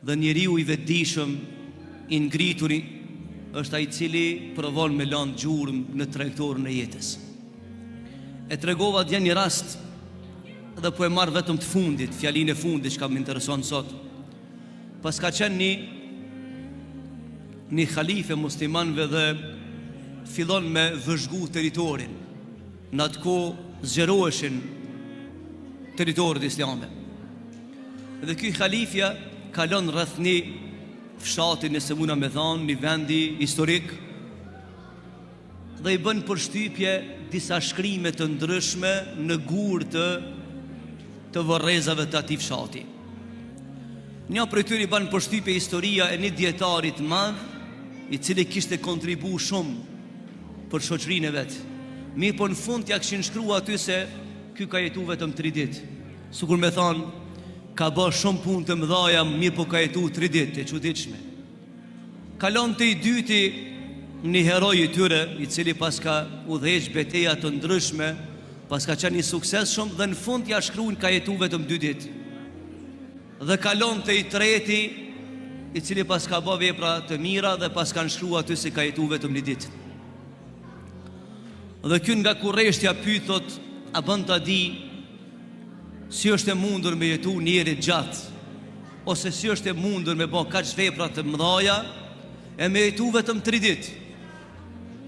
Dhe njeriu I vetëdijshëm, I ngrituri, është ai I cili provon me lanë gjurmë në trajektorën e jetës. E tregova dje një rast, dhe po e marr vetëm të fundit, fjalinë e fundit që më intereson sot. Pas ka qenë një khalife muslimanëve dhe fillon me vëzhgu teritorin. Në atë kohë zgjeroheshin territorët islame. Dhe ky khalifja kalon rreth një fshati, nëse muna me thonë, një vendi historik, dhe I bën përshtypje disa shkrime të ndryshme në gur të vërrezave të atij fshati. Një prej tyre I bën përshtypje historia e një dietarit madh, I cili kishte kontribu shumë për shoqërinë e vet. Mirë, po në fund ja kishin shkruar aty se ky ka jetu vetëm 3 ditë. Sikur me thonë, ka bërë shumë punë të mëdha, mirë po ka jetu 3 ditë, e çuditshme. Kalon te I dyti një heroj I tyre, I cili pas ka udhëheq betejë të ndryshme, pas ka qenë I suksesshëm dhe në fund ja shkruajnë ka jetu vetëm 2 ditë. Dhe kalon te I treti, I cili pas ka bërë vepra të mira dhe pas kanë shkruar aty se ka jetu vetëm 1 ditë. Dhe ky nga Kurreshtja pyet, thot, a bën ta di si është e mundur me jetu njeri gjatë, ose si është e mundur me bë kaq vepra të mëdha e me jetu vetëm 3 ditë.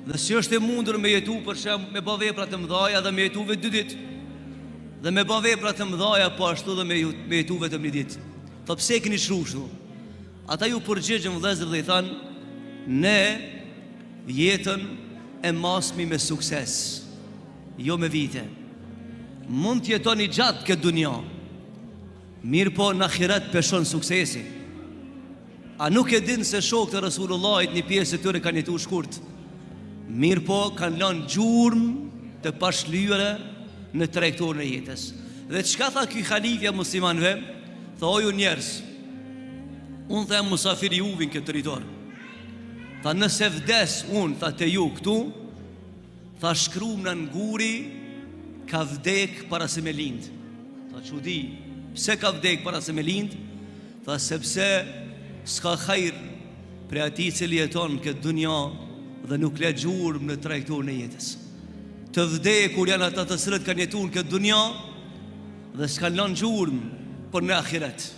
Dhe si është e mundur me jetu për shemb me bë vepra të mëdha dhe me jetu vetëm 2 ditë. Dhe me bë vepra të mëdha po ashtu dhe me jetu vetëm 1 ditë. Thot, pse keni shrushtu? Ata ju përgjigjën vëllezër dhe I thanë, ne jetën e masmi me sukses, jo me vite. Mund të jetoni gjatë këtë dunja, mirë po në ahiret peshon suksesi. A nuk e din se shokët e Resulullahit një pjesë e tyre kanë jetu shkurt, mirë po kanë lënë gjurmë të pashlyere në trajektorën e jetës. Dhe çka tha ky khalifja muslimanëve? Tha, o ju njerëz, unë them musafiri juve në këtë territor. Tha, nëse vdes unë, tha, te ju këtu, tha, shkruam në nguri ka vdek para se me lind. Tha, çudi, pse ka vdek para se me lind? Tha, sepse s'ka hajr për atij që jeton këtë dunja dhe nuk le gjurmë në trajektorën e jetës. Të vdekur janë ata të cilët kanë jetuar këtë dunja dhe s'kan lënë gjurmë për në ahiret.